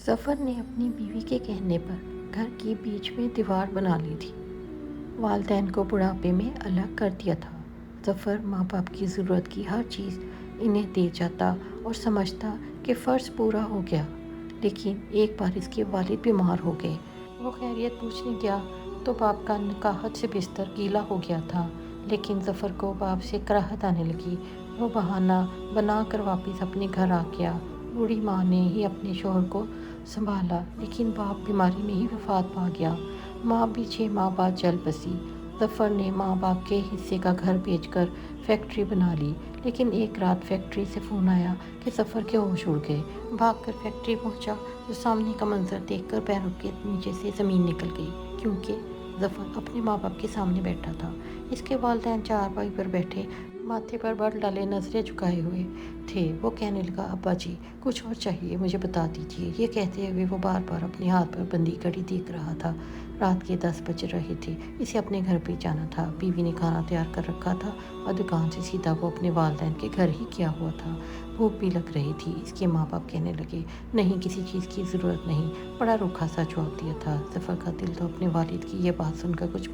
ظفر نے اپنی بیوی کے کہنے پر گھر کی بیچ میں دیوار بنا لی تھی۔ والدین کو بڑھاپے میں الگ کر دیا تھا۔ ظفر ماں باپ کی ضرورت کی ہر چیز انہیں دے جاتا اور سمجھتا کہ فرض پورا ہو گیا، لیکن ایک بار اس کے والد بیمار ہو گئے۔ وہ خیریت پوچھنے گیا تو باپ کا نکاحت سے بستر گیلا ہو گیا تھا، لیکن ظفر کو باپ سے کراہت آنے لگی۔ وہ بہانہ بنا کر واپس اپنے گھر آ گیا۔ بوڑھی ماں نے ہی اپنے شوہر کو سنبھالا، لیکن باپ بیماری میں ہی وفات پا گیا۔ ماں بھی 6 ماہ بعد چل بسی۔ ظفر نے ماں باپ کے حصے کا گھر بیچ کر فیکٹری بنا لی، لیکن ایک رات فیکٹری سے فون آیا کہ ظفر کے ہوش اڑ گئے۔ بھاگ کر فیکٹری پہنچا تو سامنے کا منظر دیکھ کر پیروں کے نیچے سے زمین نکل گئی، کیونکہ ظفر اپنے ماں باپ کے سامنے بیٹھا تھا۔ اس کے والدین چارپائی پر بیٹھے ماتھے پر بر ڈالے نظریں جھکائے ہوئے تھے۔ وہ کہنے لگا، ابا جی کچھ اور چاہیے، مجھے بتا دیجیے۔ یہ کہتے ہوئے وہ بار بار اپنے ہاتھ پر بندھی گھڑی دیکھ رہا تھا۔ رات کے 10 بج رہے تھے۔ اسے اپنے گھر پہ جانا تھا۔ بیوی نے کھانا تیار کر رکھا تھا اور دکان سے سیدھا وہ اپنے والدین کے گھر ہی کیا ہوا تھا۔ بھوک بھی لگ رہی تھی۔ اس کے ماں باپ کہنے لگے، نہیں کسی چیز کی ضرورت نہیں۔ بڑا روکھا سا جواب دیا تھا۔ ظفر کا دل تو اپنے والد کی یہ بات سن کر کچھ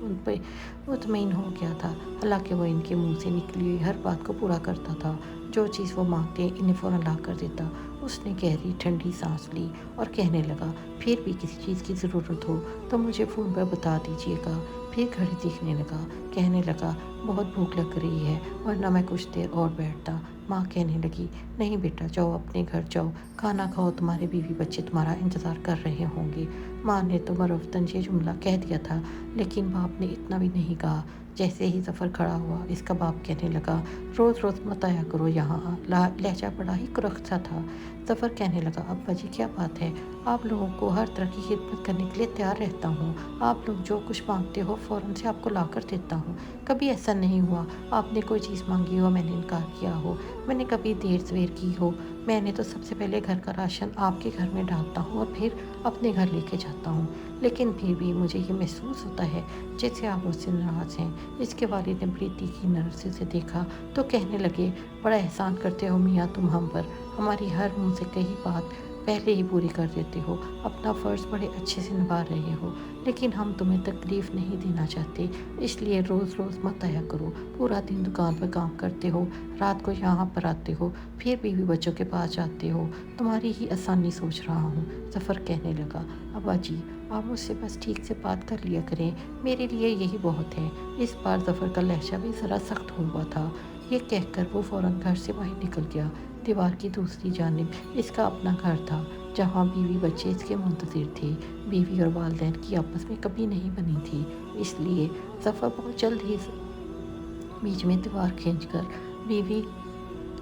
مطمئن ہو گیا تھا، حالانکہ وہ ان کے منہ سے نکلی ہوئی ہر بات کو پورا کرتا تھا۔ جو چیز وہ مانگتے انہیں فوراً لا کر دیتا۔ اس نے گہری ٹھنڈی سانس لی اور کہنے لگا، پھر بھی کسی چیز کی ضرورت ہو تو مجھے فون پر بتا دیجیے گا۔ پھر گھڑی دیکھنے لگا، کہنے لگا، بہت بھوک لگ رہی ہے، ورنہ میں کچھ دیر اور بیٹھتا۔ ماں کہنے لگی، نہیں بیٹا جاؤ، اپنے گھر جاؤ، کھانا کھاؤ، تمہارے بیوی بچے تمہارا انتظار کر رہے ہوں گے۔ ماں نے تو مروتاً یہ جملہ کہہ دیا تھا، لیکن باپ نے اتنا بھی نہیں کہا۔ جیسے ہی ظفر کھڑا ہوا، اس کا باپ کہنے لگا، روز روز مت آیا کرو یہاں۔ لہجہ بڑا ہی کرخت سا تھا۔ ظفر کہنے لگا، ابا جی کیا بات ہے؟ آپ لوگوں کو ہر طرح کی خدمت کرنے کے لیے تیار رہتا ہوں۔ آپ لوگ جو کچھ مانگتے ہو فوراً سے آپ کو لا کر دیتا ہوں۔ کبھی ایسا نہیں ہوا آپ نے کوئی چیز مانگی ہو میں نے انکار کیا ہو، میں نے کبھی دیر سویر کی ہو۔ میں نے تو سب سے پہلے گھر کا راشن آپ کے گھر میں ڈالتا ہوں اور پھر اپنے گھر لے کے جاتا ہوں، لیکن پھر بھی مجھے یہ محسوس ہوتا ہے جیسے آپ مجھ سے ناراض ہیں۔ اس کے والد نے بڑی تیکھی نظر سے اسے دیکھا تو کہنے لگے، بڑا احسان کرتے ہو میاں تم ہم پر، ہماری ہر منہ سے کہی بات پہلے ہی پوری کر دیتے ہو، اپنا فرض بڑے اچھے سے نبھا رہے ہو، لیکن ہم تمہیں تکلیف نہیں دینا چاہتے، اس لیے روز روز مت آیا کرو۔ پورا دن دکان پر کام کرتے ہو، رات کو یہاں پر آتے ہو، پھر بیوی بچوں کے پاس جاتے ہو، تمہاری ہی آسانی سوچ رہا ہوں۔ ظفر کہنے لگا، ابا جی آپ مجھ سے بس ٹھیک سے بات کر لیا کریں، میرے لیے یہی بہت ہے۔ اس بار ظفر کا لہجہ بھی ذرا سخت ہوا تھا۔ یہ کہہ کر وہ فوراً گھر سے باہر نکل گیا۔ دیوار کی دوسری جانب اس کا اپنا گھر تھا، جہاں بیوی بچے اس کے منتظر تھے۔ بیوی اور والدین کی آپس میں کبھی نہیں بنی تھی، اس لیے ظفر بہت جلد ہی بیچ میں دیوار کھینچ کر بیوی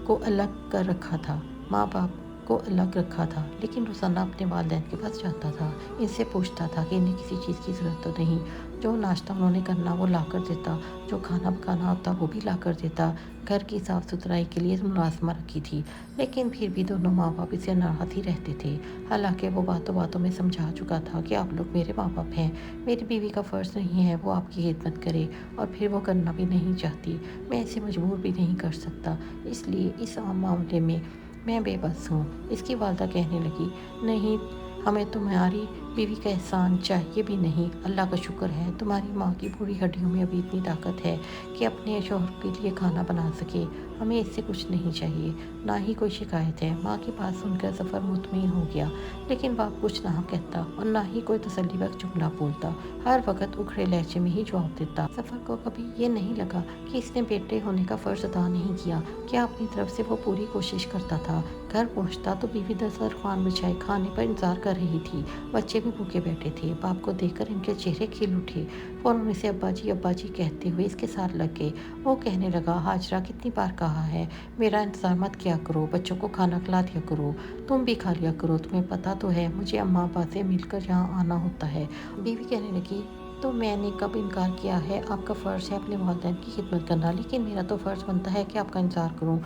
کو الگ کر رکھا تھا، ماں باپ کو الگ رکھا تھا، لیکن روزانہ اپنے والدین کے پاس جاتا تھا، ان سے پوچھتا تھا کہ انہیں کسی چیز کی ضرورت تو نہیں۔ جو ناشتہ انہوں نے کرنا وہ لا کر دیتا، جو کھانا پکانا ہوتا وہ بھی لا کر دیتا۔ گھر کی صاف ستھرائی کے لیے ملازمہ رکھی تھی، لیکن پھر بھی دونوں ماں باپ اسے ناراض ہی رہتے تھے، حالانکہ وہ باتوں باتوں میں سمجھا چکا تھا کہ آپ لوگ میرے ماں باپ ہیں، میری بیوی کا فرض نہیں ہے وہ آپ کی خدمت کرے، اور پھر وہ کرنا بھی نہیں چاہتی، میں اسے مجبور بھی نہیں کر سکتا، اس لیے اس عام معاملے میں میں بے بس ہوں۔ اس کی والدہ کہنے لگی، نہیں ہمیں تمہاری بیوی کا احسان چاہیے بھی نہیں، اللہ کا شکر ہے تمہاری ماں کی بوڑھی ہڈیوں میں ابھی اتنی طاقت ہے کہ اپنے شوہر کے لیے کھانا بنا سکے، ہمیں اس سے کچھ نہیں چاہیے، نہ ہی کوئی شکایت ہے۔ ماں کی بات سن کر ظفر مطمئن ہو گیا، لیکن باپ کچھ نہ کہتا اور نہ ہی کوئی تسلی بخش جملہ بولتا، ہر وقت اکھڑے لہجے میں ہی جواب دیتا۔ ظفر کو کبھی یہ نہیں لگا کہ اس نے بیٹے ہونے کا فرض ادا نہیں کیا، کیا اپنی طرف سے وہ پوری کوشش کرتا تھا۔ گھر پہنچتا تو بیوی دسترخوان بچھائے کھانے پر انتظار کر رہی تھی، بچے بھی بھوکے بیٹھے تھے۔ باپ کو دیکھ کر ان کے چہرے کھل اٹھے، فوراً اسے ابا جی کہتے ہوئے اس کے ساتھ لگ گئے۔ وہ کہنے لگا، ہاجرہ کتنی بار کہا ہے میرا انتظار مت کیا کرو، بچوں کو کھانا کھلا دیا کرو، تم بھی کھا لیا کرو، تمہیں پتہ تو ہے مجھے اماں ابا سے مل کر یہاں آنا ہوتا ہے۔ بیوی کہنے لگی، تو میں نے کب انکار کیا ہے، آپ کا فرض ہے اپنے والدین کی خدمت کرنا، لیکن میرا تو فرض بنتا ہے کہ آپ کا انتظار کروں۔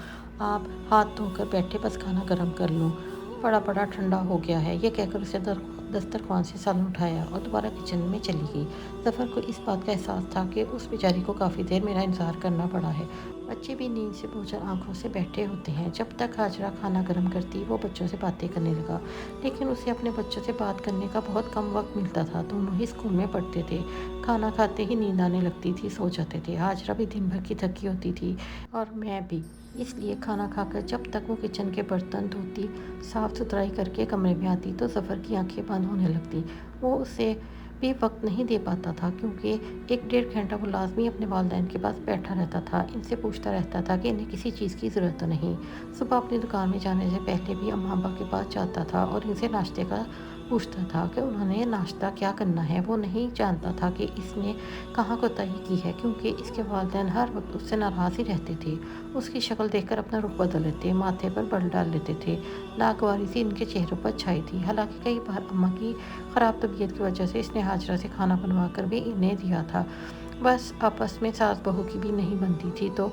آپ ہاتھ دھو کر بیٹھے، بس کھانا گرم کر لوں، بڑا ٹھنڈا ہو گیا ہے۔ یہ کہہ کر اسے دسترخوان سے سالن اٹھایا اور دوبارہ کچن میں چلی گئی۔ ظفر کو اس بات کا احساس تھا کہ اس بیچاری کو کافی دیر میرا انتظار کرنا پڑا ہے، बच्चे भी नींद से बोझल आंखों से बैठे होते हैं। जब तक हाजरा खाना गर्म करती वो बच्चों से बातें करने लगा, लेकिन उसे अपने बच्चों से बात करने का बहुत कम वक्त मिलता था। दोनों ही स्कूल में पढ़ते थे। खाना खाते ही नींद आने लगती थी, सो जाते थे। हाजरा भी दिन भर की थकी होती थी और मैं भी। इसलिए खाना खाकर जब तक वो किचन के बर्तन धोती, साफ सुथराई करके कमरे में आती तो सफ़र की आंखें बंद होने लगती। वो उसे भी वक्त नहीं दे पाता था, क्योंकि 1 डेढ़ घंटा वो लाजमी अपने वालिदैन के पास बैठा रहता था। इनसे पूछता रहता था कि इन्हें किसी चीज़ की ज़रूरत तो नहीं। सुबह अपनी दुकान में जाने से पहले भी अम्मा अब्बा के पास जाता था और इनसे नाश्ते का पूछता था कि उन्होंने नाश्ता क्या करना है। वो नहीं जानता था कि इसने कहाँ कोताही की है, क्योंकि इसके वालिदैन हर वक्त उससे नाराज़ ही रहते थे। उसकी शक्ल देखकर अपना रुख बदल लेते, माथे पर बल डाल लेते थे। नागवारी सी इनके चेहरों पर छाई थी। हालांकि कई बार अम्मा की ख़राब तबीयत की वजह से इसने हाजरा से खाना बनवा कर भी इन्हें दिया था। बस आपस में सास बहू की भी नहीं बनती थी, तो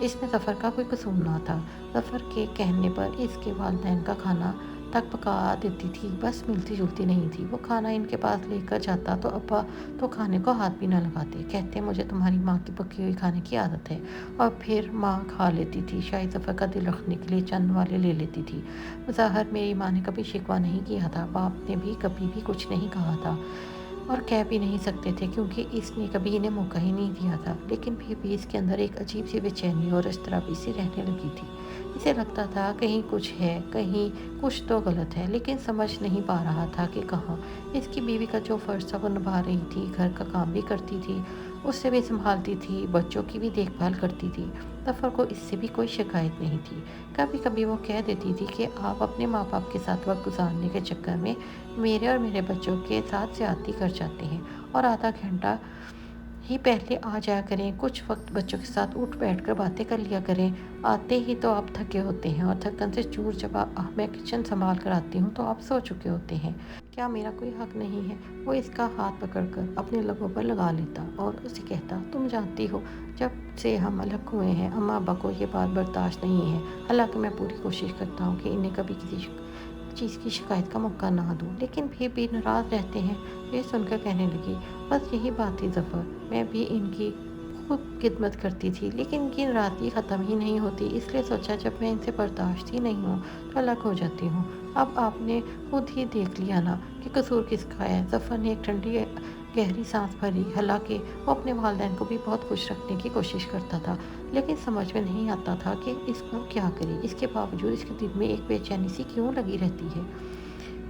इसमें ज़फ़र का कोई कसूर ना था। ज़फ़र के कहने पर इसके वालिदैन का खाना तक पका देती थी, बस मिलती जुलती नहीं थी। वो खाना इनके पास लेकर जाता तो अब्बा तो खाने को हाथ भी ना लगाते, कहते मुझे तुम्हारी माँ की पकी हुई खाने की आदत है। और फिर माँ खा लेती थी, शायद ज़फ़र का दिल रखने के लिए चंद वाले ले लेती थी। ज़ाहिर मेरी माँ ने कभी शिकवा नहीं किया था, बाप ने भी कभी भी कुछ नहीं कहा था और कह भी नहीं सकते थे, क्योंकि इसने कभी इन्हें मौका ही नहीं दिया था। लेकिन फिर भी इसके अंदर एक अजीब सी बेचैनी और इज़्तिराबी सी रहने लगी थी। इसे लगता था कहीं कुछ है, कहीं कुछ तो गलत है, लेकिन समझ नहीं पा रहा था कि कहाँ। इसकी बीवी का जो फ़र्ज़ था वो निभा रही थी, घर का काम भी करती थी, उससे भी संभालती थी, बच्चों की भी देखभाल करती थी। ज़फ़र को इससे भी कोई शिकायत नहीं थी। कभी कभी वो कह देती थी कि आप अपने माँ बाप के साथ वक्त गुजारने के चक्कर में मेरे और मेरे बच्चों के साथ ज़्यादती कर जाते हैं, और आधा घंटा ही पहले आ जाया करें, कुछ वक्त बच्चों के साथ उठ बैठकर बातें कर लिया करें। आते ही तो आप थके होते हैं और थकन से चूर जब मैं किचन संभाल कर आती हूँ तो आप सो चुके होते हैं। क्या मेरा कोई हक नहीं है? वो इसका हाथ पकड़कर अपने लबों पर लगा लेता और उसे कहता, तुम जानती हो, जब से हम अलग हुए हैं अम्मा अब्बा को ये बात बर्दाश्त नहीं है। हालांकि मैं पूरी कोशिश करता हूँ कि इन्हें कभी किसी चीज़ की शिकायत का मौका ना दूँ, लेकिन फिर भी नाराज़ रहते हैं। ये सुनकर कहने लगी, बस यही बात थी ज़फ़र, मैं भी इनकी खूब खिदमत करती थी, लेकिन इनकी नाराज़गी ख़त्म ही नहीं होती। इसलिए सोचा जब मैं इनसे बर्दाश्त ही नहीं हूँ तो अलग हो जाती हूँ। अब आपने खुद ही देख लिया ना कि कसूर किसका है। ज़फ़र ने एक ठंडी गहरी सांस भरी। हालांकि वो अपने वालिदैन को भी बहुत खुश रखने की कोशिश करता था, लेकिन समझ में नहीं आता था कि इसको क्या करे। इसके बावजूद इसके दिल में एक बेचैनी सी क्यों लगी रहती है।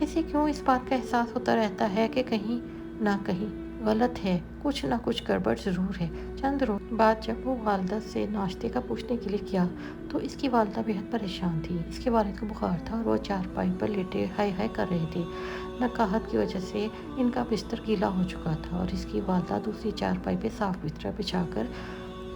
इसे क्यों इस बात का एहसास होता रहता है कि कहीं ना कहीं गलत है, कुछ ना कुछ गड़बड़ ज़रूर है। चंद रोज बाद जब वो वालदा से नाश्ते का पूछने के लिए किया तो इसकी वालदा बेहद परेशान थी। इसके वालिद को बुखार था और वो चारपाई पर लेटे हाय हाय कर रहे थे। नकाहत की वजह से इनका बिस्तर गीला हो चुका था और इसकी वालदा दूसरी चारपाई पे साफ बिस्तर बिछाकर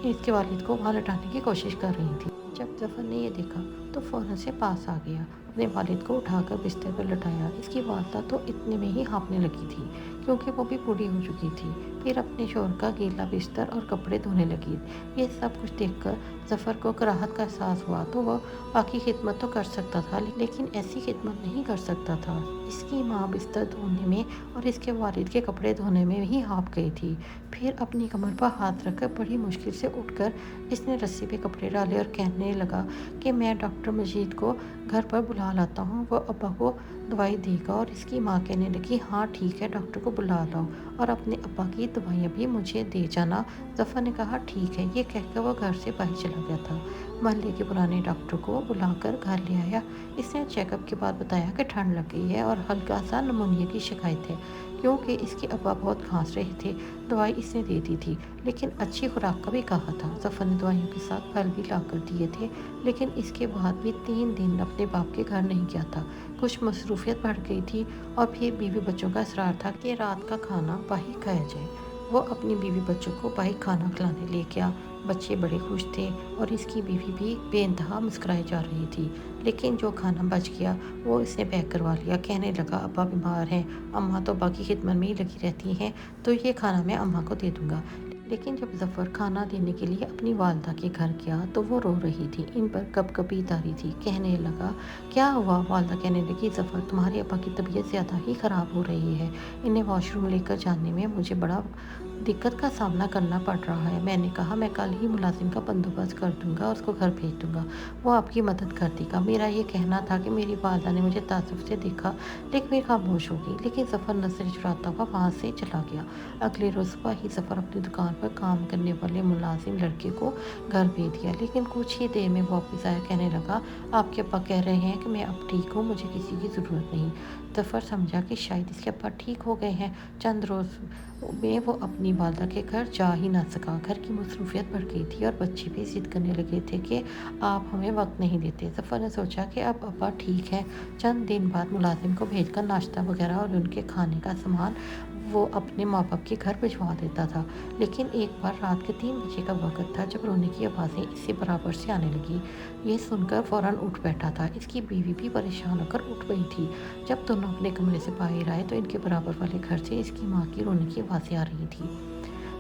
इसके वालिद को वहाँ लटाने की कोशिश कर रही थी। जब ज़फ़र ने यह देखा तो फ़ौरन से पास आ गया, अपने वालिद को उठाकर बिस्तर पर लटाया। इसकी वालदा तो इतने में ही हाँफने लगी थी, क्योंकि वो भी बूढ़ी हो चुकी थी। फिर अपने शोहर का गीला बिस्तर और कपड़े धोने लगी। ये सब कुछ देखकर ज़फ़र को कराहत का एहसास हुआ, तो वह बाकी खिदमत तो कर सकता था, लेकिन ऐसी खिदमत नहीं कर सकता था। इसकी माँ बिस्तर धोने में और इसके वालिद के कपड़े धोने में ही हाँफ गई थी। फिर अपनी कमर पर हाथ रखकर बड़ी मुश्किल से उठकर इसने रस्सी पे कपड़े डाले और कहने लगा कि मैं डॉक्टर मजीद को घर पर बुला लाता हूँ, वो अब्बा को दवाई देगा। और इसकी माँ कहने लगी, हाँ ठीक है, डॉक्टर को बुला लाओ और अपने अब्बा की दवाइयाँ भी मुझे दे जाना। ज़फ़र ने कहा, ठीक है। ये कहकर वो घर से बाहर चला गया था। मोहल्ले के पुराने डॉक्टर को बुलाकर घर ले आया। इसने चेकअप के बाद बताया कि ठंड लग गई है और हल्का सा निमोनिया की शिकायत है, क्योंकि इसके अब्बा बहुत खांस रहे थे। दवाई इसने दे दी थी, लेकिन अच्छी खुराक का भी कहा था। ज़फ़र ने दवाइयों के साथ फल भी ला कर दिए थे, लेकिन इसके बाद भी 3 दिन अपने बाप के घर नहीं गया था। कुछ मसरूफियत बढ़ गई थी और फिर बीवी बच्चों का इसरार था कि रात का खाना बाहर खाया जाए। वो अपनी बीवी बच्चों को बाहर खाना खिलाने ले गया। बच्चे बड़े खुश थे और इसकी बीवी भी बेइंतहा मुस्कुराई जा रही थी। लेकिन जो खाना बच गया वो इसने पैक करवा लिया। कहने लगा, अब्बा बीमार हैं, अम्मा तो बाकी खिदमत में ही लगी रहती हैं, तो ये खाना मैं अम्मा को दे दूँगा। लेकिन जब ज़फ़र खाना देने के लिए अपनी वालदा के घर गया तो वो रो रही थी, इन पर कँपकँपी उतारी थी। कहने लगा, क्या हुआ? वालदा कहने लगी, ज़फ़र तुम्हारे अब्बा की तबीयत ज़्यादा ही ख़राब हो रही है। इन्हें वॉशरूम लेकर जाने में मुझे बड़ा दिक्कत का सामना करना पड़ रहा है। मैंने कहा मैं कल ही मुलाजिम का बंदोबस्त कर दूँगा, उसको घर भेज दूँगा, वो आपकी मदद कर देगा। मेरा ये कहना था कि मेरी वालदा ने मुझे ताज्जुब से देखा, लेकिन फिर खामोश हो गई। लेकिन ज़फ़र नज़रें चुराता हुआ वहाँ से चला गया। अगले रोज़ सुबह ही ज़फ़र अपनी दुकान पर काम करने वाले मुलाजिम लड़के को घर भेज दिया, लेकिन कुछ ही देर में वापस आया। कहने लगा, आपके अब्बा कह रहे हैं कि मैं अब ठीक हूँ, मुझे किसी की ज़रूरत नहीं। ज़फ़र समझा कि शायद इसके अब्बा ठीक हो गए हैं। चंद रोज़ में वो अपनी वालदा के घर जा ही ना सका। घर की मसरूफियत बढ़ गई थी और बच्चे भी ज़िद करने लगे थे कि आप हमें वक्त नहीं देते। ज़फ़र ने सोचा कि अब अब्बा ठीक है। चंद दिन बाद मुलाजिम को भेजकर नाश्ता वगैरह और उनके खाने का सामान वो अपने माँ बाप के घर भिजवा देता था। लेकिन एक बार रात के 3 बजे का वक़्त था जब रोने की आवाज़ें इससे बराबर से आने लगी। ये सुनकर फ़ौरन उठ बैठा था। इसकी बीवी भी परेशान होकर उठ गई थी। जब दोनों अपने कमरे से बाहर आए तो इनके बराबर वाले घर से इसकी माँ की रोने की आवाज़ें आ रही थी।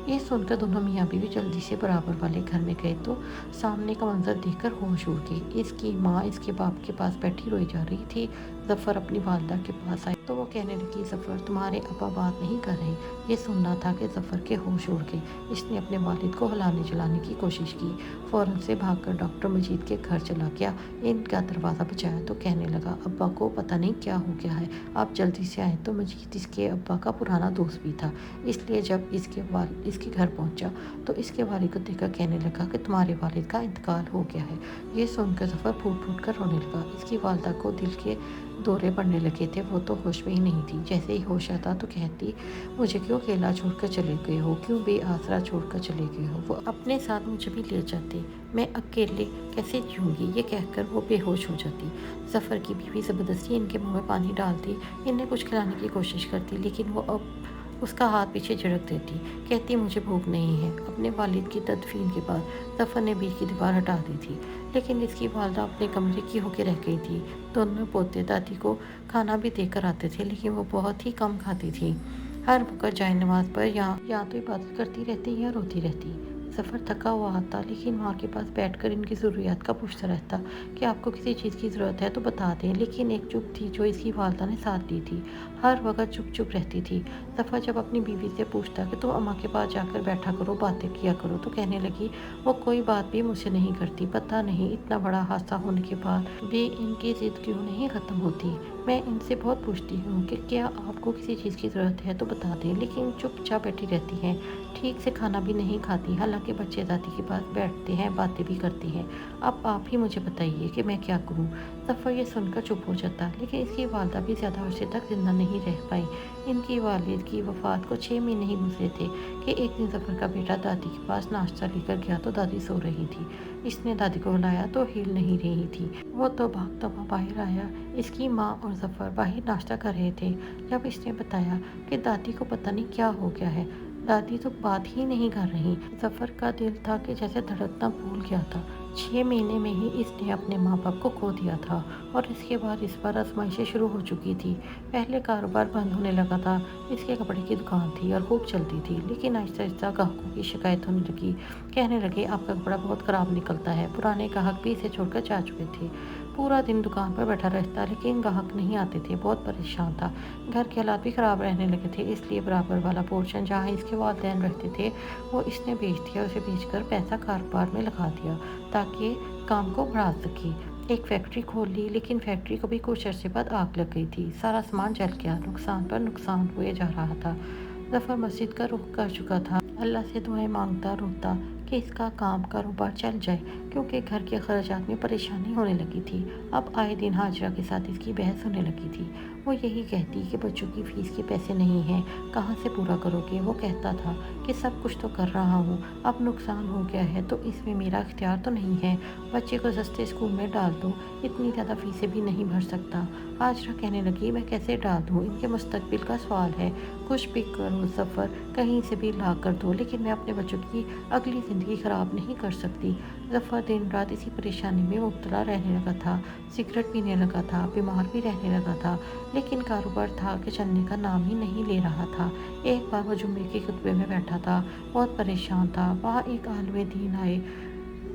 ये सुनकर दोनों मियाँ बीवी जल्दी से बराबर वाले घर में गए तो सामने का मंजर देखकर होश उड़ गई। इसकी माँ इसके बाप के पास बैठी रोई जा रही थी। ज़फ़र अपनी वालदा के पास आई तो वो कहने लगी, ज़फ़र तुम्हारे अब्बा बात नहीं कर रहे। ये सुनना था कि ज़फ़र के होश उड़ गए। इसने अपने वालिद को हिलाने जलाने की कोशिश की। फ़ौरन से भागकर डॉक्टर मजीद के घर चला गया। इनका दरवाज़ा बजाया तो कहने लगा, अब्बा को पता नहीं क्या हो गया है, आप जल्दी से आए। तो मजीद इसके अब्बा का पुराना दोस्त भी था, इसलिए जब इसके घर पहुंचा तो इसके वालिद को देखकर कहने लगा कि तुम्हारे वालिद का इंतकाल हो गया है। ये सुनकर ज़फ़र फूट फूट कर रोने लगा। इसकी वालदा को दिल के दौरे पड़ने लगे थे। वो तो होश में ही नहीं थी। जैसे ही होश आता तो कहती, मुझे क्यों अकेला छोड़कर चले गए हो, क्यों बेआसरा छोड़कर चले गए हो। वो अपने साथ मुझे भी ले जाते, मैं अकेले कैसे जीऊँगी। ये कहकर वो बेहोश हो जाती। ज़फ़र की बीवी ज़बरदस्ती इनके मुँह में पानी डालती, इन्हें कुछ खिलाने की कोशिश करती, लेकिन वो अब उसका हाथ पीछे झिड़क देती। कहती, मुझे भूख नहीं है। अपने वालिद की तदफीन के बाद ज़फ़र ने बीच की दीवार हटा दी थी, लेकिन इसकी वालदा अपने कमरे की होकर रह गई थी। दोनों पोते दादी को खाना भी देकर आते थे, लेकिन वो बहुत ही कम खाती थी। हर वक्त जाए नमाज पर या तो इबादत करती रहती या रोती रहती। ज़फ़र थका हुआ आता, लेकिन माँ के पास बैठकर इनकी ज़रूरियात का पूछता रहता कि आपको किसी चीज़ की ज़रूरत है तो बता दें। लेकिन एक चुप थी जो इसकी वालदा ने साथ दी थी, हर वक्त चुप चुप रहती थी। ज़फ़र जब अपनी बीवी से पूछता कि तुम अम्मा के पास जाकर बैठा करो, बातें किया करो, तो कहने लगी, वो कोई बात भी मुझसे नहीं करती। पता नहीं इतना बड़ा हादसा होने के बाद भी इनकी ज़िद क्यों नहीं ख़त्म होती। मैं इनसे बहुत पूछती हूँ कि क्या आपको किसी चीज़ की ज़रूरत है तो बता दें, लेकिन चुपचाप बैठी रहती हैं। ठीक से खाना भी नहीं खाती। हालांकि बच्चे दादी के पास बैठते हैं, बातें भी करती हैं। अब आप ही मुझे बताइए कि मैं क्या करूं। ज़फ़र ये सुनकर चुप हो जाता, लेकिन इसकी वालदा भी ज़्यादा अरसे तक ज़िंदा नहीं रह पाई। इनकी वालिद की वफ़ात को 6 महीने ही गुजरे थे कि एक दिन ज़फ़र का बेटा दादी के पास नाश्ता लेकर गया तो दादी सो रही थी। इसने दादी को बुलाया तो हिल नहीं रही थी। वो तो भागता हुआ बाहर आया। इसकी माँ और ज़फ़र बाहर नाश्ता कर रहे थे। जब इसने बताया कि दादी को पता नहीं क्या हो गया है, दादी तो बात ही नहीं कर रही। ज़फ़र का दिल था कि जैसे धड़कना भूल गया था। 6 महीने में ही इसने अपने माँ बाप को खो दिया था और इसके बाद इस पर आजमाइशें शुरू हो चुकी थी। पहले कारोबार बंद होने लगा था। इसके कपड़े की दुकान थी और खूब चलती थी, लेकिन आहिस्ता आहिस्ता ग्राहकों की शिकायत होने लगी। कहने लगे, आपका कपड़ा बहुत ख़राब निकलता है। पुराने ग्राहक भी इसे छोड़कर जा चुके थे। पूरा दिन दुकान पर बैठा रहता, लेकिन ग्राहक नहीं आते थे। बहुत परेशान था। घर के हालात भी ख़राब रहने लगे थे, इसलिए बराबर वाला पोर्शन जहाँ इसके वालिदैन रहते थे वो इसने बेच दिया। उसे बेचकर पैसा कारोबार में लगा दिया ताकि काम को बढ़ा सके। एक फैक्ट्री खोल ली, लेकिन फैक्ट्री को भी कुछ अरसे बाद आग लग गई थी। सारा सामान जल गया। नुकसान पर नुकसान हुए जा रहा था। ज़फ़र मस्जिद का रुख कर चुका था। अल्लाह से दुआएं मांगता रोता कि इसका काम कारोबार चल जाए, क्योंकि घर के खर्चात में परेशानी होने लगी थी। अब आए दिन हाजरा के साथ इसकी बहस होने लगी थी। वो यही कहती कि बच्चों की फ़ीस के पैसे नहीं हैं, कहाँ से पूरा करोगे। वो कहता था कि सब कुछ तो कर रहा हूँ, अब नुकसान हो गया है तो इसमें मेरा इख्तियार तो नहीं है। बच्चे को सस्ते स्कूल में डाल दो, इतनी ज़्यादा फ़ीसें भी नहीं भर सकता। हाजरा कहने लगी, मैं कैसे डाल दूँ, इनके मुस्तकबिल का सवाल है। कुछ भी करो ज़फ़र, कहीं से भी ला कर दो, लेकिन मैं अपने बच्चों की अगली ज़िंदगी ख़राब नहीं कर सकती। ज़फ़र दिन रात इसी परेशानी में मुब्तला रहने लगा था। सिगरेट पीने लगा था, बीमार भी रहने लगा था, लेकिन कारोबार था कि चलने का नाम ही नहीं ले रहा था। एक बार वो जुम्मे के खुतबे में बैठा था, बहुत परेशान था। वहाँ एक आलिम दीन आए।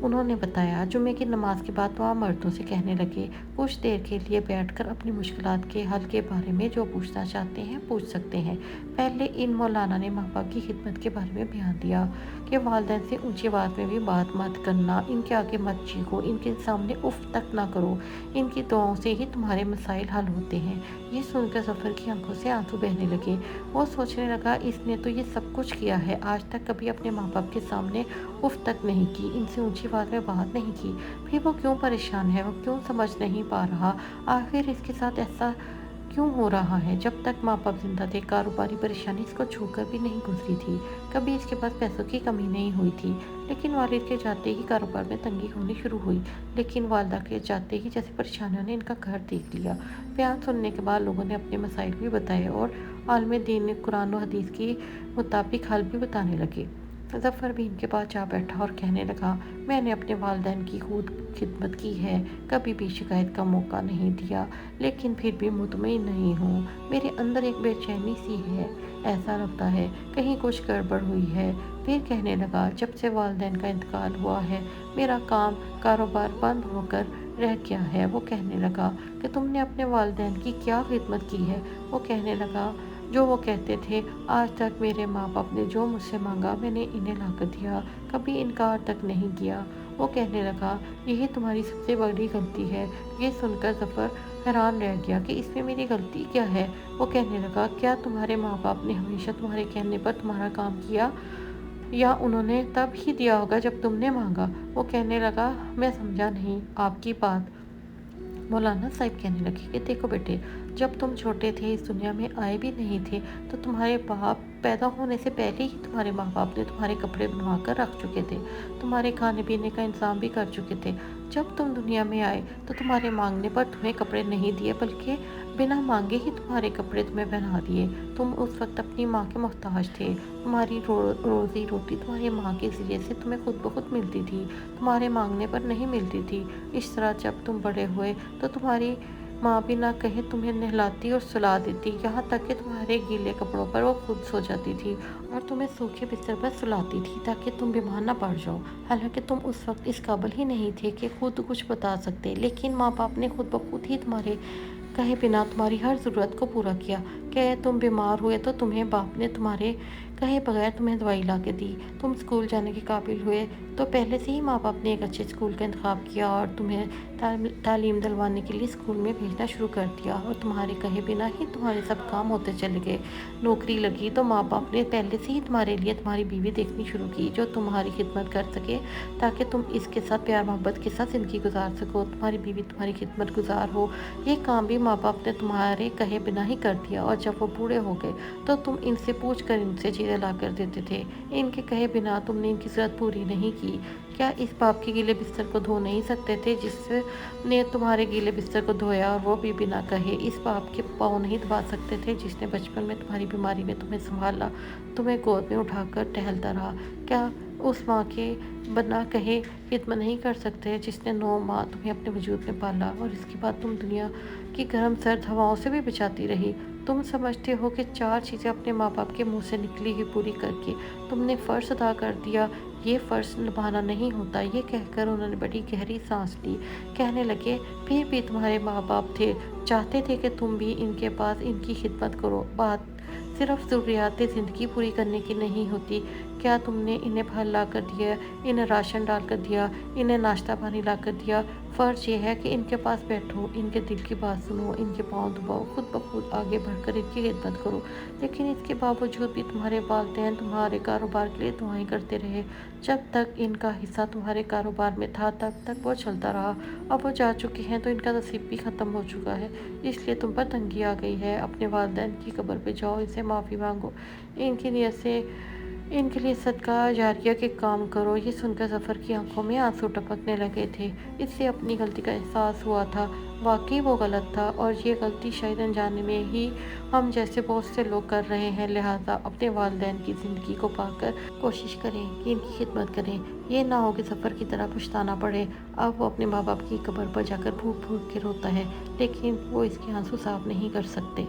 उन्होंने बताया, जुम्मे की नमाज के बाद वहाँ मर्दों से कहने लगे, कुछ देर के लिए बैठकर अपनी मुश्किलात के हल के बारे में जो पूछना चाहते हैं पूछ सकते हैं। पहले इन मौलाना ने माँ बाप की खिदमत के बारे में बयान दिया कि वालिदैन से ऊंची आवाज़ में भी बात मत करना, इनके आगे मत चीखो, इनके सामने उफ तक ना करो, इनकी दुआओं से ही तुम्हारे मसाइल हल होते हैं। ये सुनकर जफ़र की आंखों से आंसू बहने लगे। वो सोचने लगा, इसने तो ये सब कुछ किया है, आज तक कभी अपने माँ बाप के सामने उफ तक नहीं की, इनसे ऊंची आवाज़ में बात नहीं की। फिर वो क्यों परेशान है, वो क्यों समझ नहीं पा रहा, आखिर इसके साथ ऐसा क्यों हो रहा है। जब तक माँ बाप जिंदा थे, कारोबारी परेशानी इसको छूकर भी नहीं गुजरी थी। कभी इसके पास पैसों की कमी नहीं हुई थी, लेकिन वालिद के जाते ही कारोबार में तंगी होनी शुरू हुई। लेकिन वालदा के जाते ही जैसे परेशानियों ने इनका घर देख लिया। बयान सुनने के बाद लोगों ने अपने मसाइल भी बताए और आलिम दीन ने कुरान और हदीस के मुताबिक हल भी बताने लगे। जफ़र भी इनके पास जा बैठा और कहने लगा, मैंने अपने वालिदैन की खूब खिदमत की है, कभी भी शिकायत का मौका नहीं दिया, लेकिन फिर भी मुतमईन नहीं हूँ। मेरे अंदर एक बेचैनी सी है, ऐसा लगता है कहीं कुछ गड़बड़ हुई है। फिर कहने लगा, जब से वालिदैन का इंतकाल हुआ है, मेरा कारोबार बंद होकर रह गया है। वो कहने लगा कि तुमने अपने वालिदैन की क्या खिदमत की है। वो कहने लगा, जो वो कहते थे, आज तक मेरे माँ बाप ने जो मुझसे मांगा मैंने इन्हें लाकर दिया, कभी इनकार तक नहीं किया। वो कहने लगा, यही तुम्हारी सबसे बड़ी गलती है। ये सुनकर जफ़र हैरान रह गया कि इसमें मेरी गलती क्या है। वो कहने लगा, क्या तुम्हारे माँ बाप ने हमेशा तुम्हारे कहने पर तुम्हारा काम किया, या उन्होंने तब ही दिया होगा जब तुमने मांगा। वो कहने लगा, मैं समझा नहीं आपकी बात। मौलाना साहब कहने लगे कि देखो बेटे, जब तुम छोटे थे, इस दुनिया में आए भी नहीं थे, तो तुम्हारे बाप पैदा होने से पहले ही तुम्हारे माँ बाप ने तुम्हारे कपड़े बनवा कर रख चुके थे, तुम्हारे खाने पीने का इंतजाम भी कर चुके थे। जब तुम दुनिया में आए तो तुम्हारे मांगने पर तुम्हें कपड़े नहीं दिए, बल्कि बिना मांगे ही तुम्हारे कपड़े तुम्हें पहना दिए। तुम उस वक्त अपनी माँ के मोहताज थे। तुम्हारी रोज़ी रोटी तुम्हारी माँ के ज़रिए से तुम्हें खुद ब खुद मिलती थी, तुम्हारे मांगने पर नहीं मिलती थी। इस तरह जब तुम बड़े हुए तो तुम्हारी माँ भी ना कहे तुम्हें नहलाती और सुला देती, यहाँ तक कि तुम्हारे गीले कपड़ों पर वो खुद सो जाती थी और तुम्हें सूखे बिस्तर पर सुलाती थी ताकि तुम बीमार ना पड़ जाओ। हालांकि तुम उस वक्त इस काबिल ही नहीं थे कि खुद कुछ बता सकते, लेकिन माँ बाप ने खुद ब खुद ही तुम्हारे कहे बिना तुम्हारी हर ज़रूरत को पूरा किया। कहे तुम बीमार हुए तो तुम्हें बाप ने तुम्हारे कहे बगैर तुम्हें दवाई ला के दी। तुम स्कूल जाने के काबिल हुए तो पहले से ही माँ बाप ने एक अच्छे स्कूल का इंतखाब किया और तुम्हें तालीम दिलवाने के लिए स्कूल में भेजना शुरू कर दिया, और तुम्हारे कहे बिना ही तुम्हारे सब काम होते चले गए। नौकरी लगी तो माँ बाप ने पहले से ही तुम्हारे लिए तुम्हारी बीवी देखनी शुरू की, जो तुम्हारी खिदमत कर सके, ताकि तुम इसके साथ प्यार मोहब्बत के साथ ज़िंदगी गुजार सको, तुम्हारी बीवी तुम्हारी खिदमत गुजार हो। ये काम भी माँ बाप ने तुम्हारे कहे बिना ही कर दिया, और जब वो बूढ़े हो गए तो तुम इनसे पूछ कर इनसे चीज़ें ला कर देते थे। इनके कहे बिना तुमने इनकी ज़रूरत पूरी नहीं की। क्या इस बाप के गीले बिस्तर को धो नहीं सकते थे जिसने तुम्हारे गीले बिस्तर को धोया, और वो भी बिना कहे? इस बाप के पाँव नहीं दबा सकते थे जिसने बचपन में तुम्हारी बीमारी में तुम्हें संभाला, तुम्हें गोद में उठाकर टहलता रहा? क्या उस माँ के बिना कहे खिदमत नहीं कर सकते जिसने 9 माह तुम्हें अपने वजूद में पाला, और इसके बाद तुम दुनिया की गर्म सर्द हवाओं से भी बचाती रही? तुम समझते हो कि 4 चीज़ें अपने माँ बाप के मुंह से निकली हुई पूरी करके तुमने फ़र्ज़ अदा कर दिया, ये फ़र्ज़ निभाना नहीं होता। ये कहकर उन्होंने बड़ी गहरी सांस ली। कहने लगे, फिर भी तुम्हारे माँ बाप थे, चाहते थे कि तुम भी इनके पास इनकी खिदमत करो। बात सिर्फ ज़रूरियात ज़िंदगी पूरी करने की नहीं होती। क्या तुमने इन्हें फल ला कर दिया, इन्हें राशन डाल कर दिया, इन्हें नाश्ता पानी ला कर दिया? फ़र्ज़ ये है कि इनके पास बैठो, इनके दिल की बात सुनो, इनके पाँव दबाओ, खुद ब खुद आगे बढ़कर इनकी खिदमत करो। लेकिन इसके बावजूद भी तुम्हारे वालिदैन तुम्हारे कारोबार के लिए दुआएं करते रहे। जब तक इनका हिस्सा तुम्हारे कारोबार में था तब तक वो चलता रहा। अब वो जा चुके हैं तो इनका नसीब भी ख़त्म हो चुका है, इसलिए तुम पर तंगी आ गई है। अपने वालिदैन की कब्र पे जाओ, इनसे माफ़ी मांगो, इनकी नीयत से ان کے لیے صدقہ جاریہ کے کام کرو۔ یہ سن کر ظفر کی آنکھوں میں آنسو ٹپکنے لگے تھے۔ اس سے اپنی غلطی کا احساس ہوا تھا۔ واقعی وہ غلط تھا، اور یہ غلطی شاید انجانے میں ہی ہم جیسے بہت سے لوگ کر رہے ہیں۔ لہٰذا اپنے والدین کی زندگی کو پا کر کوشش کریں کہ ان کی خدمت کریں۔ یہ نہ ہو کہ ظفر کی طرح پچھتانا پڑے۔ اب وہ اپنے ماں باپ کی قبر پر جا کر پھونک پھونک کے روتا ہے، لیکن وہ اس کے آنسو صاف نہیں کر سکتے۔